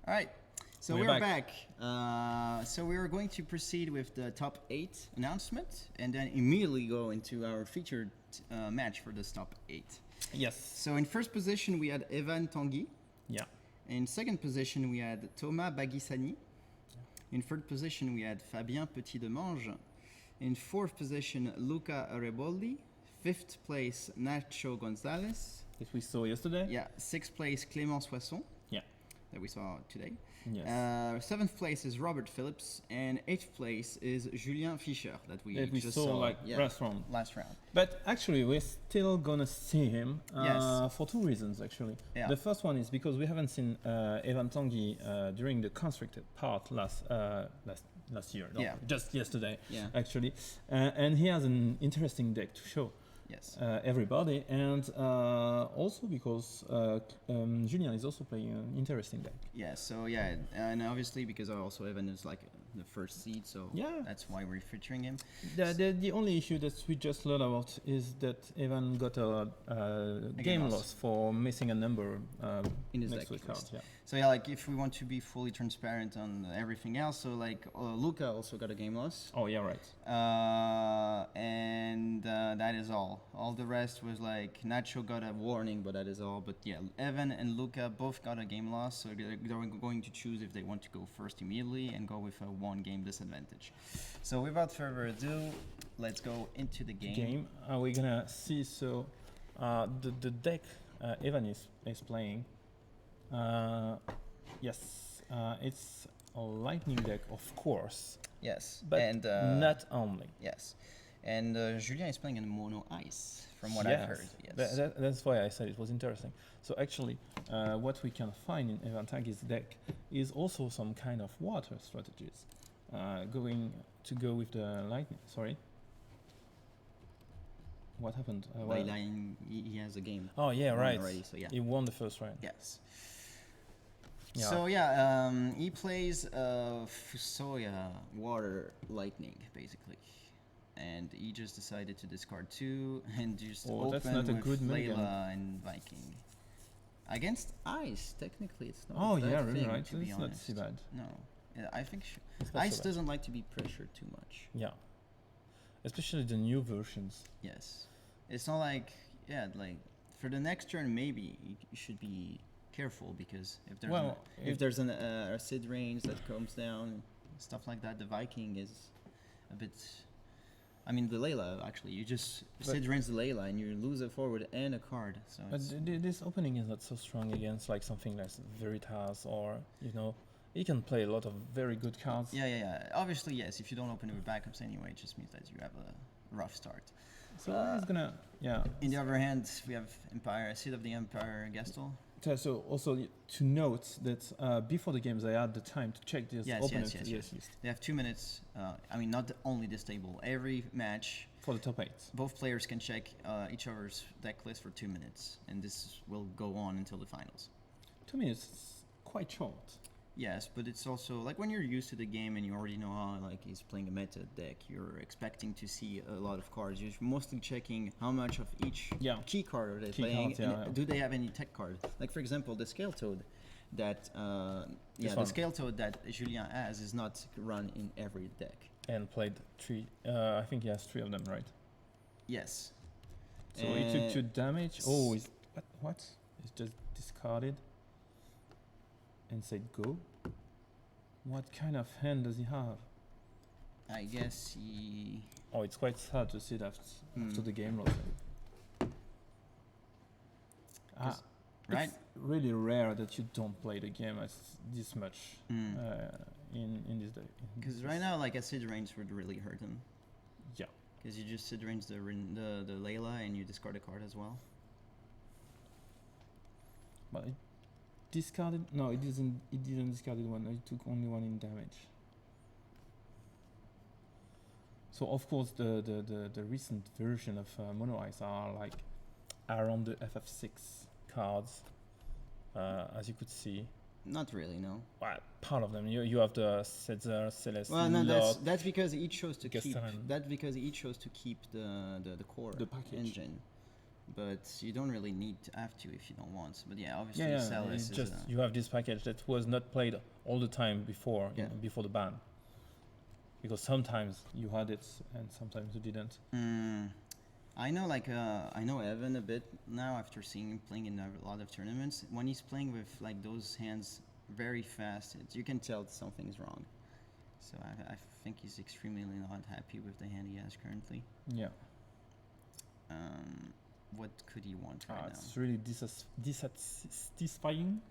All right, so we're back. So we are going to proceed with the top 8 announcement and then immediately go into our featured match for this top 8. Yes. So in first position we had Evan Tanguy. Yeah. In second position we had Thomas Baghissani. In third position we had Fabien Petit-Demange. In fourth position Luca Areboldi. Fifth place Nacho Gonzalez. That we saw yesterday. Yeah. Sixth place Clément Soisson. Yeah. That we saw today. Yes. Seventh place is Robert Phillips, and eighth place is Julien Fischer that we just saw like last round. But actually, we're still gonna see him for two reasons. Actually, the first one is because we haven't seen Evan Tanguy during the constructed part last year. No, just yesterday. Yeah. Actually, and he has an interesting deck to show. Yes. Everybody, and also because Julien is also playing an interesting deck. Yeah, so and obviously because also Evan is like the first seed, so that's why we're featuring him. The only issue that we just learned about is that Evan got a game loss for missing a number in his next deck to the card. Yeah. So like if we want to be fully transparent on everything else, so like Luca also got a game loss. Oh yeah, right. And that is all. All the rest was like Nacho got a warning, but that is all. But yeah, Evan and Luca both got a game loss, so they're going to choose if they want to go first immediately and go with a 1-game disadvantage. So without further ado, let's go into the game. We're gonna see the deck Evan is playing. Yes, it's a lightning deck, of course. Yes, but not only. Yes. And Julien is playing in mono ice, from what I've heard. Yes, that's why I said it was interesting. So actually, what we can find in Evan Tanguy's deck is also some kind of water strategies, going to go with the lightning. Sorry. What happened? He has a game. Oh yeah, right. Already, so he won the first round. Yes. Yeah. So he plays Fusoya Water Lightning basically. And he just decided to discard 2 and just open that's not with a good Layla and Viking. Against Ice, technically it's not. Oh yeah, really thing, right. To be honest. Not too bad. No, I think Ice doesn't like to be pressured too much. Yeah, especially the new versions. Yes, it's not like like for the next turn maybe you should be careful because if there's a Sid range that comes down, stuff like that, the Viking is a bit. I mean, the Layla, actually. You just Sid drains the Layla and you lose a forward and a card. So but this opening is not so strong against like something like Veritas or, you can play a lot of very good cards. Yeah. Obviously, yes. If you don't open it with backups anyway, it just means that you have a rough start. So he's gonna, In the other hand, we have Seed of the Empire Gastel. So also to note that before the games, I had the time to check this opponent. Yes. They have 2 minutes. Not only this table. Every match for the top 8, both players can check each other's deck list for 2 minutes, and this will go on until the finals. 2 minutes is quite short. Yes, but it's also like when you're used to the game and you already know how he's playing a meta deck, you're expecting to see a lot of cards. You're mostly checking how much of each key card are they playing. Cards, do they have any tech card? Like for example, the Scale Toad that the Scale Toad that Julien has is not run in every deck. And played 3. I think he has 3 of them, right? Yes. So he took 2 damage. Oh, what? He's just discarded. And said go. What kind of hand does he have? I guess he. Oh, it's quite sad to see that after the game loss. Right. It's really rare that you don't play the game as this much in this day. Because right now, like Acid Range would really hurt him. Yeah. Because you just Sid Range the Layla and you discard a card as well. But it discarded? No, it didn't. It didn't discard one. It took only 1 in damage. So of course the recent version of Mono Ice are like around the FF6 cards, as you could see. Not really, no. Well, part of them. You have the Setzer, Celeste. Well, no, that's because he chose to keep. That's because he chose to keep the core the package engine. but you don't really need to have to if you don't want. But yeah, obviously, it's just you have this package that was not played all the time before before the ban. Because sometimes you had it and sometimes you didn't. I know, like I know Evan a bit now after seeing him playing in a lot of tournaments. When he's playing with like those hands very fast, you can tell something's wrong. So I think he's extremely not happy with the hand he has currently. Yeah. What could he want right now? It's really dissatisfying.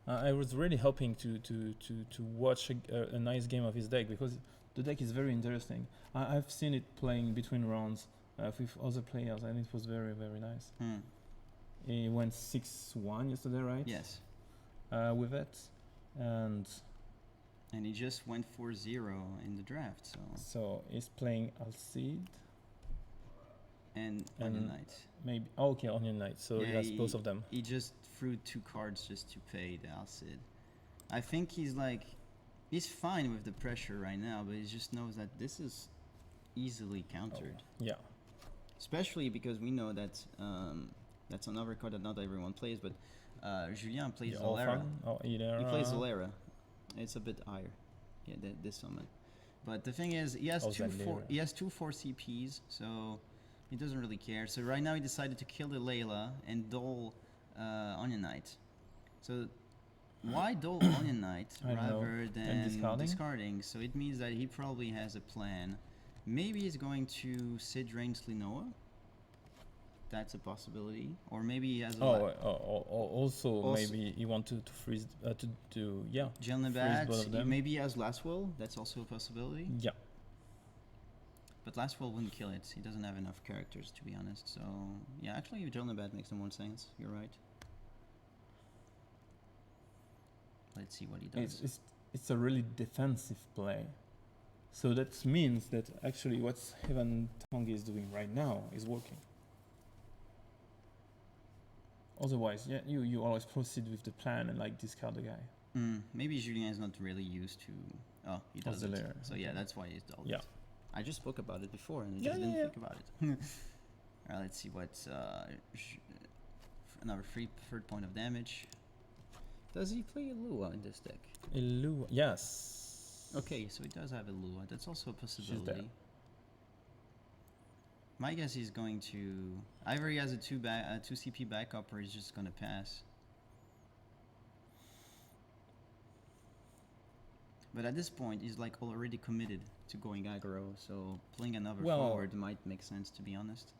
I was really hoping to watch a nice game of his deck because the deck is very interesting. I've seen it playing between rounds with other players, and it was very, very nice. He went 6-1 yesterday, right? Yes. With it, and he just went 4-0 in the draft. So he's playing Alcide and Onion Knight. Maybe okay, Onion Knight. So he has both of them. He just threw 2 cards just to pay the Alcide. I think he's fine with the pressure right now, but he just knows that this is easily countered. Yeah. Especially because we know that that's another card that not everyone plays, but Julien plays Zolera. He plays Zolera. It's a bit higher. Yeah, this summon. But the thing is, he has two 4 CPs, so he doesn't really care. So right now he decided to kill the Layla and dole Onion Knight. So why dole Onion Knight rather than discarding? So it means that he probably has a plan. Maybe he's going to Sid Drains Linoa. That's a possibility. Or maybe he has also maybe he wants to freeze Jelnabad. Maybe he has Last Will. That's also a possibility. Yeah. But Last Will wouldn't kill it. He doesn't have enough characters, to be honest. So yeah, actually Jelnabad makes more sense. You're right. Let's see what he does. It's a really defensive play. So that means that actually what Evan Tanguy is doing right now is working. Otherwise, you always proceed with the plan and like discard the guy. Maybe Julien is not really used to. Oh, he does it. Layer. So yeah, that's why he's dulled. Yeah. I just spoke about it before and I just didn't think about it. Alright, let's see what another third point of damage. Does he play Lua in this deck? Lua, yes. Okay, so he does have a Lua. That's also a possibility. My guess he's going to either he has a 2 CP backup or he's just gonna pass. But at this point, he's like already committed to going aggro, so playing another forward might make sense, to be honest.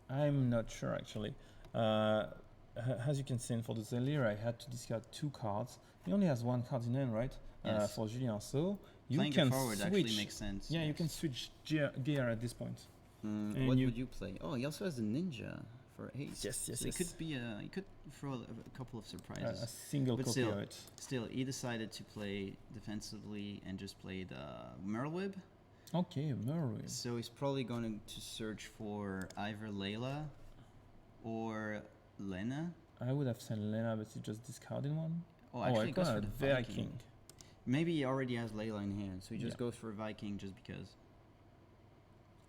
I'm not sure actually. As you can see, for the Zelira, I had to discard 2 cards. He only has 1 card in hand, right? Yes. For Julien, so you playing can forward switch. Actually makes sense. Yeah, you can switch gear at this point. What would you play? Oh, he also has the Ninja for haste. Yes. So he could be he could throw a couple of surprises. A single copy of it. Still, he decided to play defensively and just play the Merlwib. Okay, Merlwib. So he's probably going to search for either Layla or Lena. I would have said Lena, but he just discarded one. Oh, actually, he goes for the Viking. Maybe he already has Layla in hand, so he just goes for a Viking just because.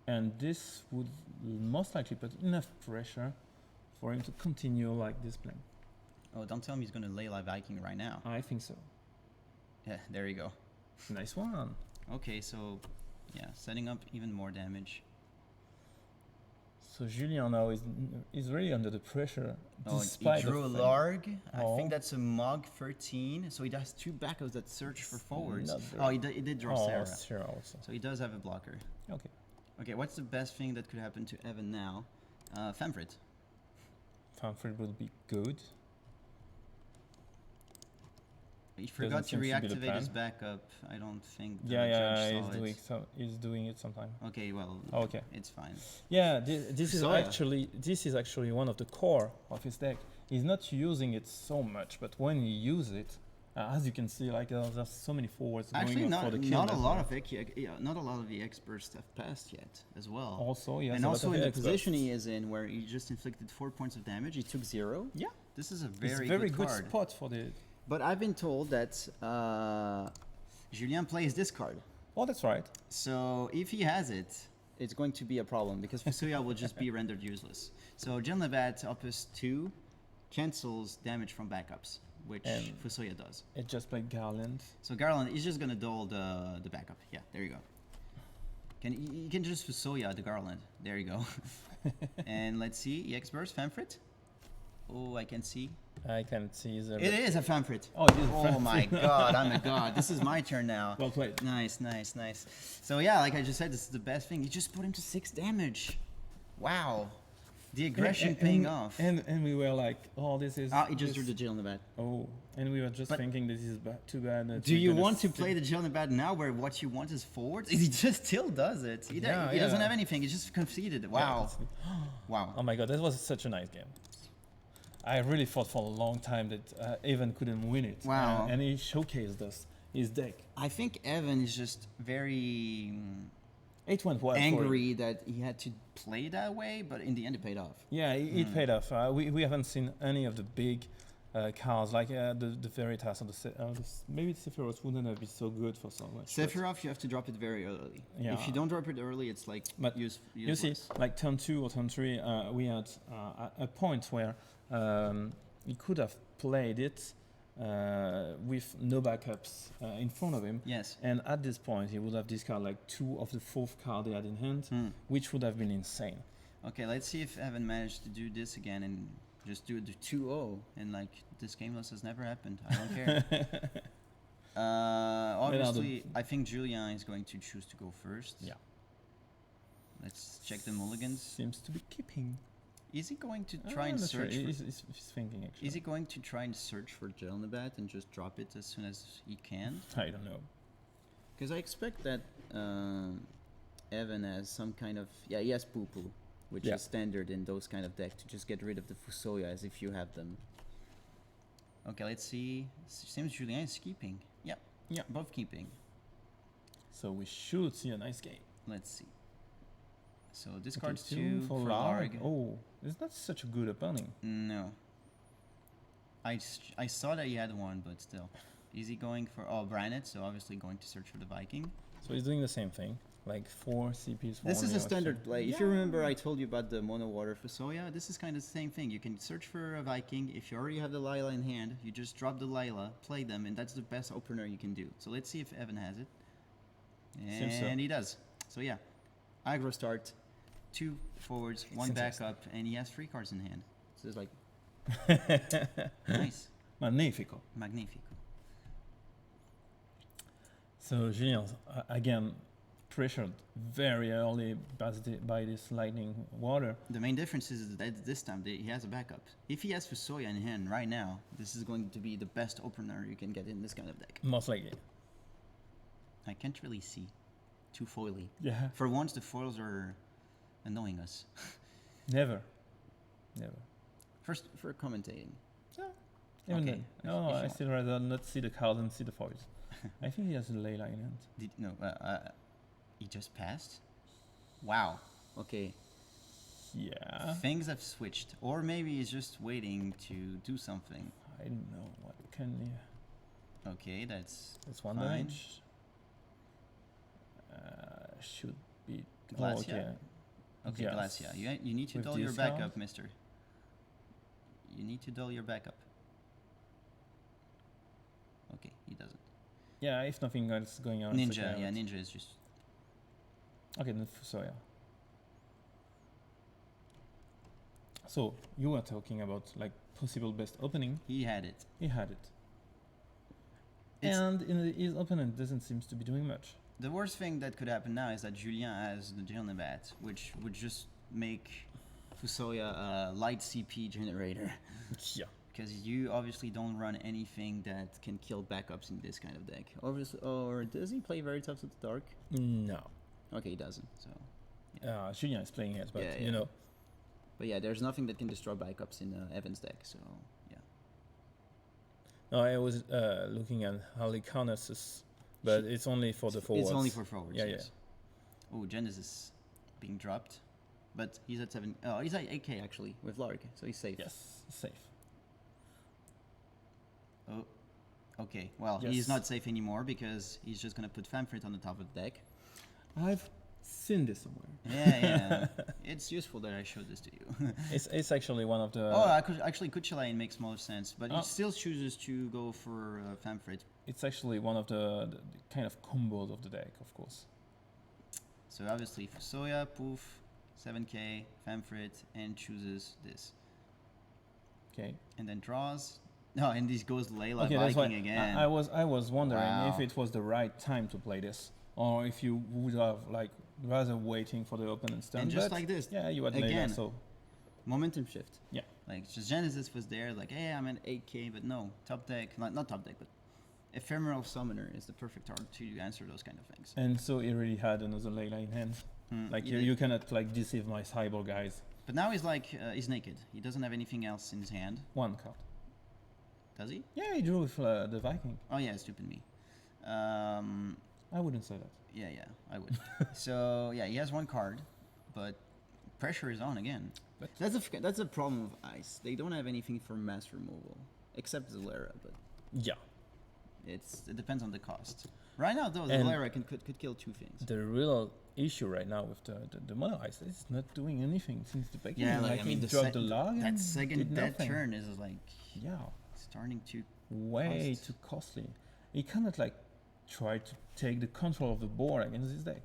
And this would most likely put enough pressure for him to continue like this playing. Oh, don't tell me he's going to Layla Viking right now. I think so. Yeah, there you go. Nice one. Okay, so yeah, setting up even more damage. So Julien now is really under the pressure. He drew a Larg. I think that's a Mog 13. So he has 2 backups that search for forwards. He did draw Sarah. Sarah also. So he does have a blocker. Okay, what's the best thing that could happen to Evan now? Famfrit. Famfrit will be good. He forgot to reactivate his backup. I don't think the judge saw he's doing it sometime. Okay, well, it's fine. Yeah, this is actually one of the core of his deck. He's not using it so much, but when he uses it, as you can see, like there's so many forwards going for the kill. Not a lot of the experts have passed yet, as well. Also, yes, and also in the position he is in, where he just inflicted 4 points of damage, he took 0. Yeah, this is a very good card. Spot for the. But I've been told that Julien plays this card. Oh, that's right. So if he has it, it's going to be a problem because Fusoya will just be rendered useless. So Genlebat Opus 2 cancels damage from backups, which Fusoya does. It just played Garland. So Garland is just gonna dull the backup. Yeah, there you go. You can just Fusoya the Garland. There you go. And let's see, EX Burst, Famfrit. Oh, I can see. I can see the... It is a Famfrit. Oh, it is a Oh my god, I'm a god. This is my turn now. Well played. Nice. So yeah, like I just said, this is the best thing. You just put him to 6 damage. Wow. The aggression paying off. And we were like, oh, this is... he just drew the Genlebat. Oh, and we were just thinking this is too bad. Do you want to play the Genlebat now where what you want is forwards? He just still does it. He doesn't have anything. He just conceded. Wow. Yeah, wow. Oh my god, that was such a nice game. I really thought for a long time that Evan couldn't win it. Wow. And he showcased us, his deck. I think Evan is just very... It went well angry that he had to play that way, but in the end it paid off. Yeah, it paid off. We haven't seen any of the big cards like the Veritas or maybe Sephiroth wouldn't have been so good for so much. Sephiroth, you have to drop it very early. Yeah. If you don't drop it early, it's like useless. You see, like turn 2 or turn 3, we had a point where he could have played it with no backups in front of him. Yes. And at this point, he would have discarded like 2 of the 4th card he had in hand, which would have been insane. Okay, let's see if Evan managed to do this again and just do the 2-0. And like, this game loss has never happened. I don't care. Obviously, I think Julien is going to choose to go first. Yeah. Let's check the mulligans. Seems to be keeping. Is he going to try and search? Sure. He's thinking actually. Is he going to try and search for Genlebat and just drop it as soon as he can? I don't know. Because I expect that Evan has some kind of he has Poo Poo, which is standard in those kind of decks to just get rid of the Fusoya as if you have them. Okay, let's see. Seems Julien is keeping. Yep. Yeah, both keeping. So we should see a nice game. Let's see. So discards 2 for Larg. Oh, is that such a good opening? No. I saw that he had one, but still. Is he going for... Oh, Branet, so obviously going to search for the Viking. So he's doing the same thing. Like 4 CPs. This is a standard play. If you remember, I told you about the Mono Water Fusoya. This is kind of the same thing. You can search for a Viking. If you already have the Lila in hand, you just drop the Lila, play them, and that's the best opener you can do. So let's see if Evan has it. And he does. So yeah. Aggro start. 2 forwards, 1 backup, and he has 3 cards in hand. So it's like... nice. Magnifico. So Julien, again, pressured very early by this lightning water. The main difference is that this time he has a backup. If he has Fusoya in hand right now, this is going to be the best opener you can get in this kind of deck. Most likely. I can't really see. Too foily. Yeah. For once, the foils are... annoying us. Never. First, for commentating. Yeah. Even then. No, I still rather not see the cards and see the foils. I think he has a Layla in hand. He just passed? Wow. Okay. Yeah. Things have switched. Or maybe he's just waiting to do something. I don't know. What can he... Okay, that's 1 damage. Should be... Glacia. Okay, Glacia. You need to dull your backup, mister. You need to dull your backup. Okay, he doesn't. Yeah, if nothing else going on. Ninja, Ninja is just... Okay, then Fusoya. So, you were talking about, like, possible best opening. He had it. And his opponent doesn't seem to be doing much. The worst thing that could happen now is that Julien has the Genlebat, which would just make Fusoya a light CP generator. Yeah. Because you obviously don't run anything that can kill backups in this kind of deck. Obviously, or does he play Veritas of the Dark? No. Okay, he doesn't. So. Yeah. Julien is playing it, but you know. But yeah, there's nothing that can destroy backups in Evan's deck. So yeah. No, I was looking at Halicarnassus. But it's only for the forwards. It's only for forwards. Yeah, yes. Oh, Genesis being dropped. But he's at 7. Oh, he's at 8k actually with Larg, so he's safe. Yes, safe. Oh, okay. Well, he's not safe anymore because he's just going to put Famfrit on the top of the deck. seen this somewhere. Yeah. It's useful that I showed this to you. it's actually one of the. Actually, Kuchelain makes more sense, but he still chooses to go for Famfrit. It's actually one of the kind of combos of the deck, of course. So obviously, Fusoya, Poof, 7k, Famfrit, and chooses this. Okay. And then draws. No, and this goes Layla Viking again. I was wondering if it was the right time to play this, or if you would have like rather waiting for the opponent's turn. And just like this. Yeah, you had again. Layla, so momentum shift. Yeah. Like just Genesis was there, like, hey, I'm at 8k, but no, top deck, not top deck, but Ephemeral Summoner is the perfect target to answer those kind of things. And so he really had another Layla in hand. Like you cannot like deceive my cyborg guys. But now he's like he's naked. He doesn't have anything else in his hand. One card. Does he? Yeah, he drew with the Viking. Oh yeah, stupid me. I wouldn't say that. Yeah, I would. So yeah, he has one card, but pressure is on again. But that's a problem of Ice. They don't have anything for mass removal except Zalera, but yeah, it depends on the cost. Right now, though, Zalera could kill two things. The real issue right now with the Mono Ice is not doing anything since the beginning. Yeah, like I mean, dropped the log. That second dead turn is like starting to way too costly. He cannot like try to take the control of the board against his deck.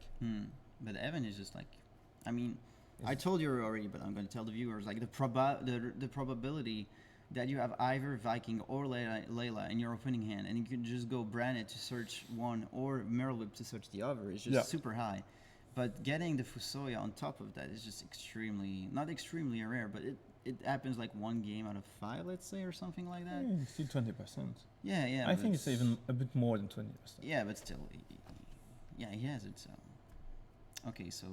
But Evan is just like, I mean, I told you already, but I'm going to tell the viewers like the probability that you have either Viking or Layla in your opening hand, and you can just go Brannet to search one or Merlwip to search the other is just super high. But getting the Fusoya on top of that is just not extremely rare, but it happens like one game out of 5, let's say, or something like that. Yeah, still 20%. Yeah. I think it's even a bit more than 20%. Yeah, but still, yeah, he has it. So, okay, so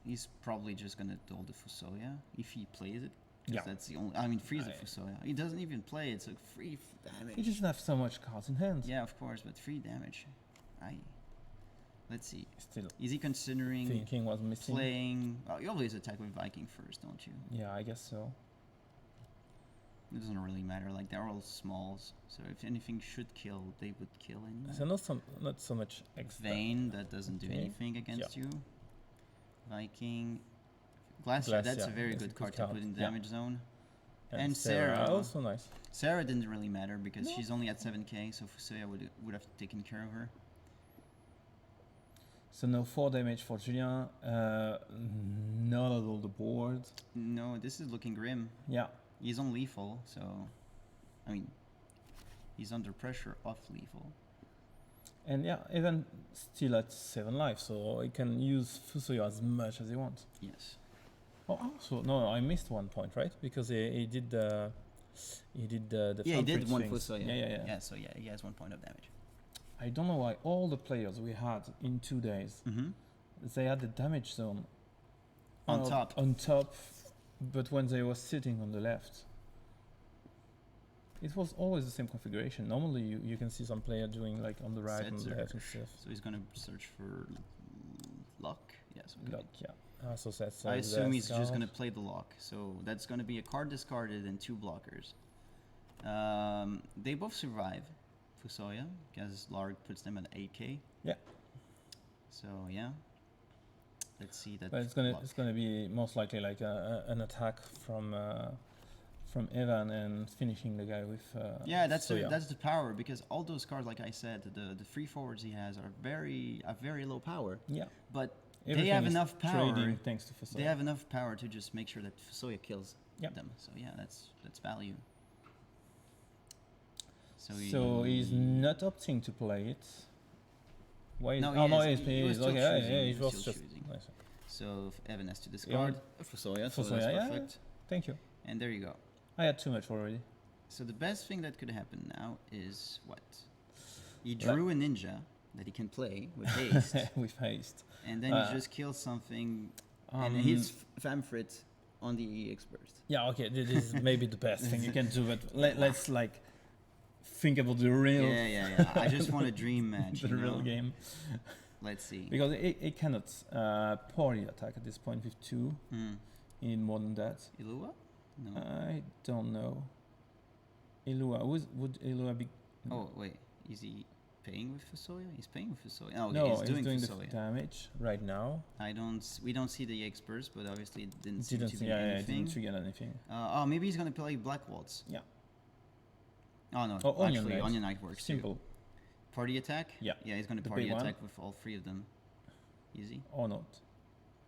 he's probably just gonna duel the Fusoya if he plays it. Yeah, that's the only. I mean, freeze the Fusoya. He doesn't even play it, so free damage. He doesn't have so much cards in hand. Yeah, of course, but free damage. Let's see. Still, is he considering thinking was missing? Playing? Oh, you always attack with Viking first, don't you? Yeah, I guess so. It doesn't really matter. Like they're all smalls, so if anything should kill, they would kill anyway. So not so much Vayne that doesn't do anything against you. Viking, Glacier. That's a very good card to put in the damage zone. And Sarah also nice. Sarah didn't really matter because she's only at 7k, so Fusoya would have taken care of her. So no 4 damage for Julien. Not at all the board. No, this is looking grim. Yeah. He's on lethal, so I mean, he's under pressure off lethal. And yeah, even still at 7 life, so he can use Fusoya as much as he wants. Yes. Oh, also no, I missed one point, right? Because he did the he did one Fusoya. Yeah. So yeah, he has 1 point of damage. I don't know why all the players we had in 2 days, they had the damage zone on top. But when they were sitting on the left, it was always the same configuration. Normally, you can see some player doing like on the right and the left and stuff. So he's gonna search for luck. Yes. Okay. Luck. Yeah. So that's. I assume he's just gonna play the lock. So that's gonna be a card discarded and 2 blockers. They both survive. Fusoya, because Larg puts them at 8k. Yeah. So yeah. Let's see that. But it's gonna be most likely like an attack from Evan and finishing the guy with. That's the power, because all those cards, like I said, the free forwards he has are very low power. Yeah. But they have enough power. Trading thanks to Fusoya. They have enough power to just make sure that Fusoya kills them. So yeah, that's value. So he's not opting to play it. Why? No, he was okay. He was just choosing. Nice. So Evan has to discard Fusoya. So that's perfect. Thank you. And there you go. I had too much already. So the best thing that could happen now is what? He drew a ninja that he can play with haste. With haste. And then he just kills something and hits Famfrit on the EX burst. Yeah, okay. This is maybe the best thing you can do, but let's like think about the real. Yeah. I just want a dream match. The real game. Let's see. Because it cannot poorly attack at this point with 2. You need more than that. Ilua? No. I don't know. Ilua. Would Ilua be? Oh wait, is he paying with Fusoya? He's paying with Fusoya. Oh, okay, no, he's doing the damage right now. We don't see the X burst, but obviously it didn't seem to be anything. It didn't trigger anything. Oh, maybe he's gonna play Black Waltz. Yeah. Oh no, actually Onion Knight works. Simple. Too. Party attack? Yeah. Yeah, he's gonna party attack with all 3 of them. Easy. Or not.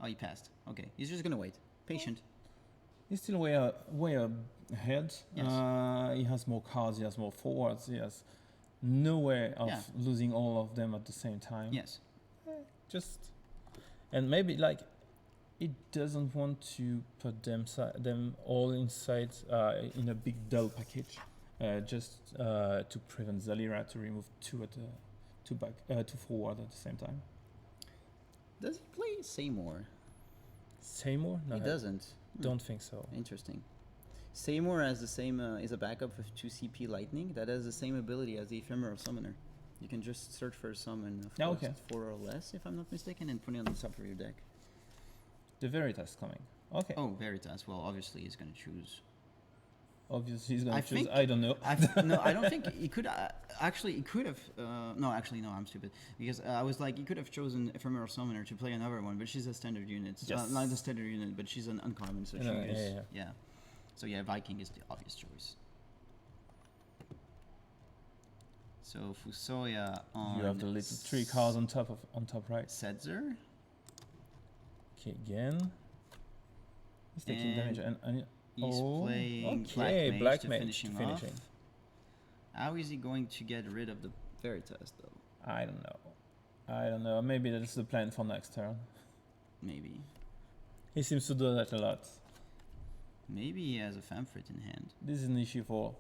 Oh, he passed. Okay, he's just gonna wait. Patient. He's still way ahead. Yes. He has more cards, he has more forwards, he has no way of losing all of them at the same time. Yes. And maybe like it doesn't want to put them all inside in a big dull package, just to prevent Zalira to remove 2 forward at the same time. Does he play Seymour? Seymour? No, he doesn't. Don't think so. Interesting. Seymour has the same is a backup with 2 CP Lightning that has the same ability as the Ephemeral Summoner. You can just search for a summon of 4 or less, if I'm not mistaken, and put it on the top of your deck. The Veritas coming. Okay. Oh, Veritas. Well, obviously he's going to choose. Obviously he's going to choose. I don't know. No, I don't think he could. Actually, he could have. No, I'm stupid. Because I was like, he could have chosen Ephemeral Summoner to play another one, but she's a standard unit. Yes. Not a standard unit, but she's an uncommon, so yeah. So yeah, Viking is the obvious choice. So Fusoya on. You have the little 3 cards on top right. Setzer. Okay, again. He's taking damage and he's playing Black Mage to finish him off. How is he going to get rid of the Veritas though? I don't know. Maybe that's the plan for next turn. Maybe. He seems to do that a lot. Maybe he has a Famfrit in hand. This is an issue for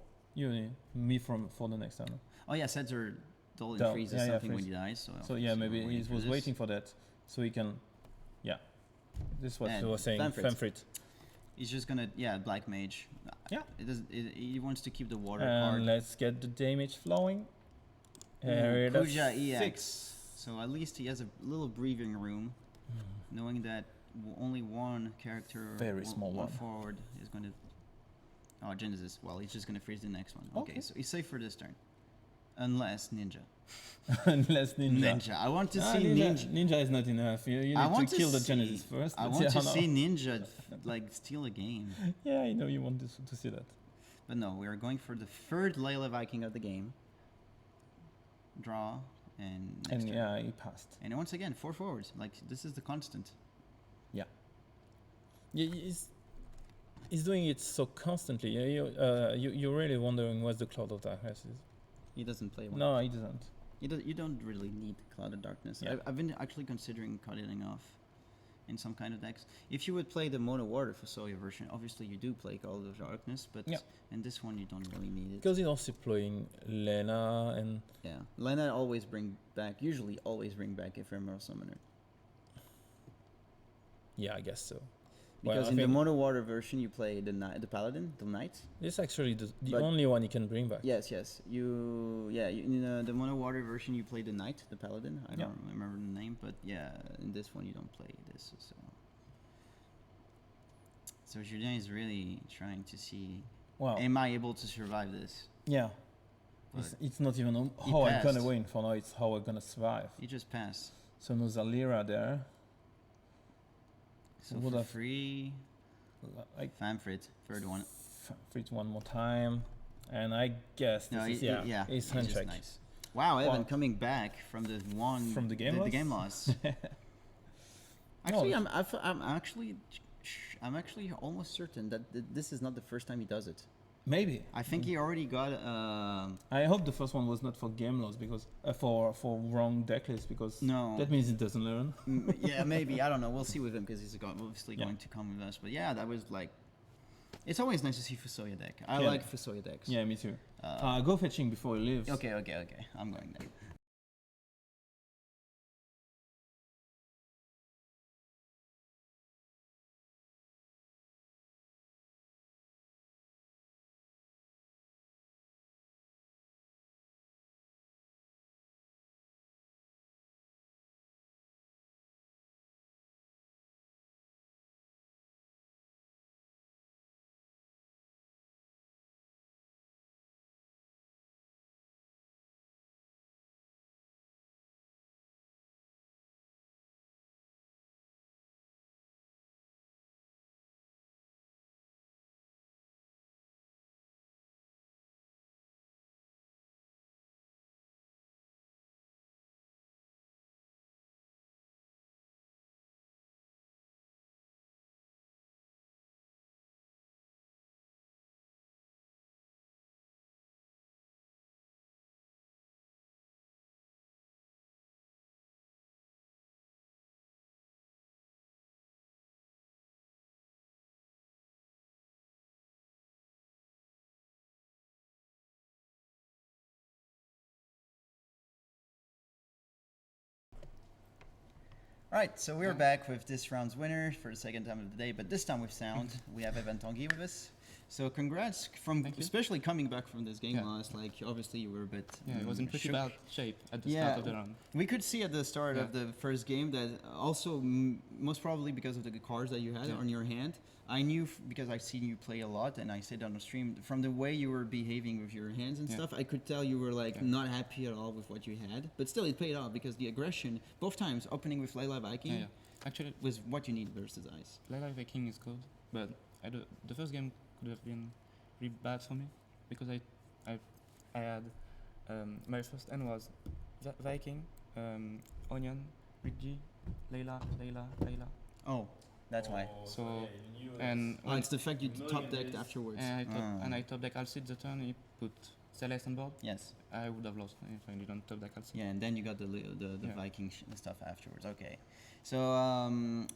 me for the next turn. Oh yeah, Setzer Dolan freezes something when he dies. So yeah, maybe he was waiting for that, so he can. Yeah, this is what I was saying. Famfrit. He's just gonna Black Mage. Yeah. He wants to keep the water and card. Let's get the damage flowing. Kuja EX. So at least he has a little breathing room, knowing that only one character, very small one forward, is going to. Oh, Genesis. Well, he's just going to freeze the next one. Okay, so he's safe for this turn, unless Ninja. Unless Ninja. I want to see Ninja. Ninja is not enough. You need to kill the Genesis first. I want to see Ninja like steal a game. Yeah, I know you want to see that. But no, we are going for the 3rd Layla Viking of the game. Draw and next turn. Yeah, he passed. And once again, 4 forwards. Like this is the constant. Yeah. He's doing it so constantly. You're really wondering what the Cloud of Darkness is. He doesn't play one. No, he doesn't. You don't really need Cloud of Darkness. Yeah. I've been actually considering cutting off in some kind of decks. If you would play the Mono Water Fusoya version, obviously you do play Cloud of Darkness, but in this one you don't really need it. Because he's also playing Lena and... Yeah, Lena usually always bring back Ephemeral Summoner. Yeah, I guess so. Because in the Mono Water version you play the Paladin, the Knight. This is actually the only one you can bring back. Yes. In the Mono Water version you play the Knight, the Paladin. I don't remember the name, but yeah, in this one you don't play this. So Julien is really trying to see, am I able to survive this? Yeah. It's not even how I'm gonna win for now, it's how I'm gonna survive. He just passed. So no Zalira there. So for free, Famfrit, 3rd one. Famfrit one more time, and I guess this is hand check. Nice. Wow, Evan coming back from the game loss. Actually, I'm actually almost certain that this is not the first time he does it. Maybe. I think he already got. I hope the first one was not for game loss because for wrong decklist because that means it doesn't learn. Yeah, maybe. I don't know. We'll see with him because he's obviously going to come with us. But yeah, that was like. It's always nice to see Fusoya deck. I like Fusoya decks. Yeah, me too. Go fetching before he leaves. Okay. I'm going there. All right, so we're back with this round's winner for the second time of the day, but this time with sound. We have Evan Tanguy with us. So congrats especially coming back from this game loss. Like obviously you were a bit. Yeah, it was in pretty bad shape at the start of the round. We could see at the start of the first game that also most probably because of the cards that you had on your hand. I knew because I've seen you play a lot, and I said on the stream from the way you were behaving with your hands and stuff, I could tell you were like not happy at all with what you had. But still, it paid off because the aggression both times opening with Layla Viking actually was what you need versus Ice. Layla Viking is good, but the first game could have been really bad for me because I had my first hand was Viking, Onion, Rigi, Layla. Oh. That's why. So, it's the fact you top decked afterwards. And I top deck Alcid the turn he put Celeste on board. Yes. I would have lost if I didn't top deck Alcid. Yeah, and then you got the Viking stuff afterwards. Okay. So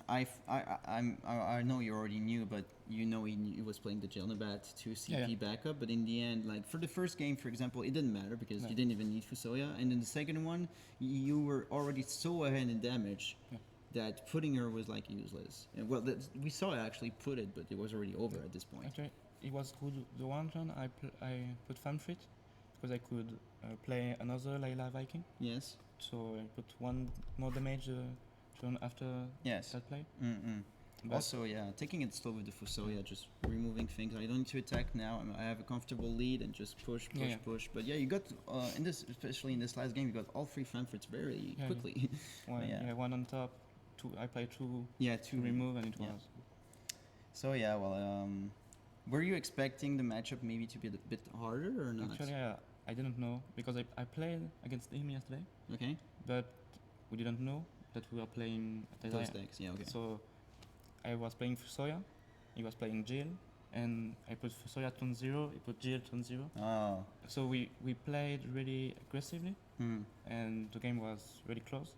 I know you already knew, but you know he was playing the Jelnabat to CP backup. But in the end, like for the first game, for example, it didn't matter because you didn't even need Fusoya. And in the second one, you were already so ahead in damage. Yeah. That putting her was like useless. And well, we saw it actually put it, but it was already over at this point. Actually, it was good. The one turn I put Famfrit because I could play another Layla Viking. Yes. So I put one more damage turn after that play. Also, taking it slow with the Fusoya, just removing things. I don't need to attack now. I have a comfortable lead and just push. But you got especially in this last game, you got all three Famfrits very quickly. One on top. I played two to remove and it was. So were you expecting the matchup maybe to be a bit harder or not? Actually, I didn't know because I played against him yesterday. Okay. But we didn't know that we were playing those decks. Yeah. Okay. So I was playing Fusoya, he was playing Jill, and I put Fusoya turn 0, he put Jill turn 0. Oh. So we played really aggressively, and the game was really close.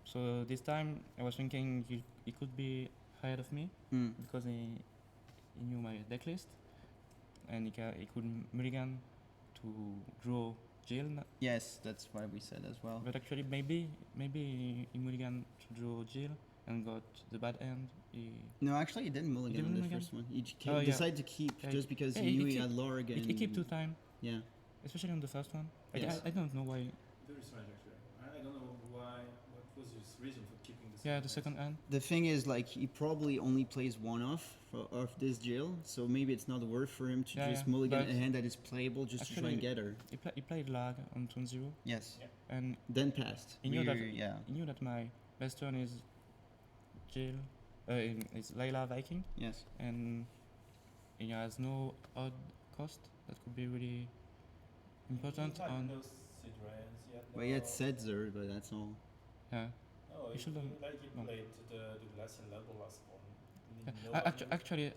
So this time I was thinking he could be ahead of me because he knew my deck list and he could mulligan to draw Jill. Yes, that's what we said as well. But actually maybe he mulligan to draw Jill and got the bad end. No, actually he didn't mulligan on the first one. He decided to keep just because he knew he had Lore again. He kept 2 times. Yeah. Especially on the first one. Yes. I don't know why. Very strange actually. I don't know why. What was his reason for keeping the second hand? The thing is, like, he probably only plays one off of this Jill, so maybe it's not worth for him to just mulligan a hand that is playable just to try and get her. He played lag on turn 0. Yes. Yeah. And then passed. He knew that my best turn is Jill, is Layla Viking. Yes. And he has no odd cost that could be really important on. Well, he had Setzer, but that's all. Yeah. No, he should have played the Glacian level last one. Yeah. Actually,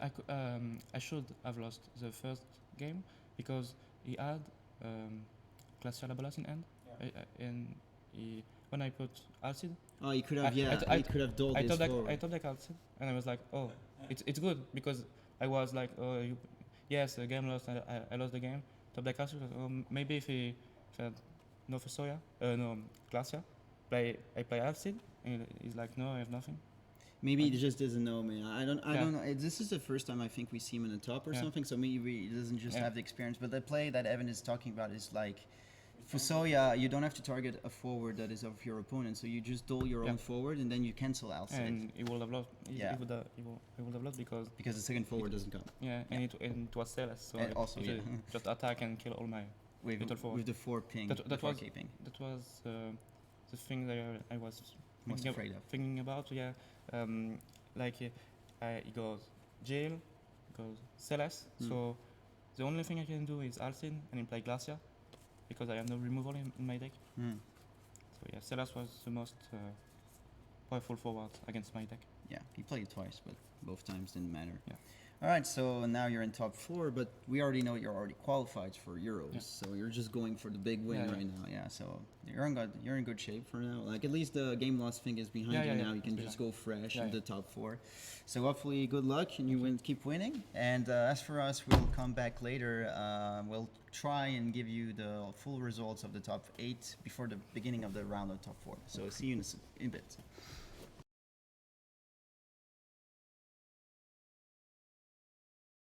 I should have lost the first game because he had Glacial Levelas in hand, and when I put Alcid. Oh, he could have he could have doled this forward. I thought like Alcid, and I was like, oh, it's good because I was like, oh, the game lost. I lost the game. Top deck Alcid. Maybe if he had no Fusoya, no Glacia, I play Alcid, and he's like, no, I have nothing. Maybe he just doesn't know, man. I don't know. This is the first time I think we see him in the top or something, so maybe he doesn't just have the experience. But the play that Evan is talking about is like, Fusoya, you don't have to target a forward that is of your opponent, so you just dole your own forward and then you cancel Alcid. And he would have lost. He would have lost because the second forward doesn't come. Yeah, and it was Celeste, so also just attack and kill all my little forward. With the 4 ping. That was keeping. That was the thing that I was most afraid of. Thinking about. Yeah, he goes Jill, goes Celeste. So the only thing I can do is Alcid and play Glacia, because I have no removal in my deck. So yeah, Celeste was the most powerful forward against my deck. Yeah, he played it twice, but both times didn't matter. Yeah. All right, so now you're in top 4, but we already know you're already qualified for Euros, so you're just going for the big win right now. Yeah, so you're in good shape for now. Like at least the game loss thing is behind you now. You can just go fresh in the top 4. So hopefully, good luck and you keep winning. And as for us, we'll come back later. We'll try and give you the full results of the top 8 before the beginning of the round of top 4. So see you in a bit.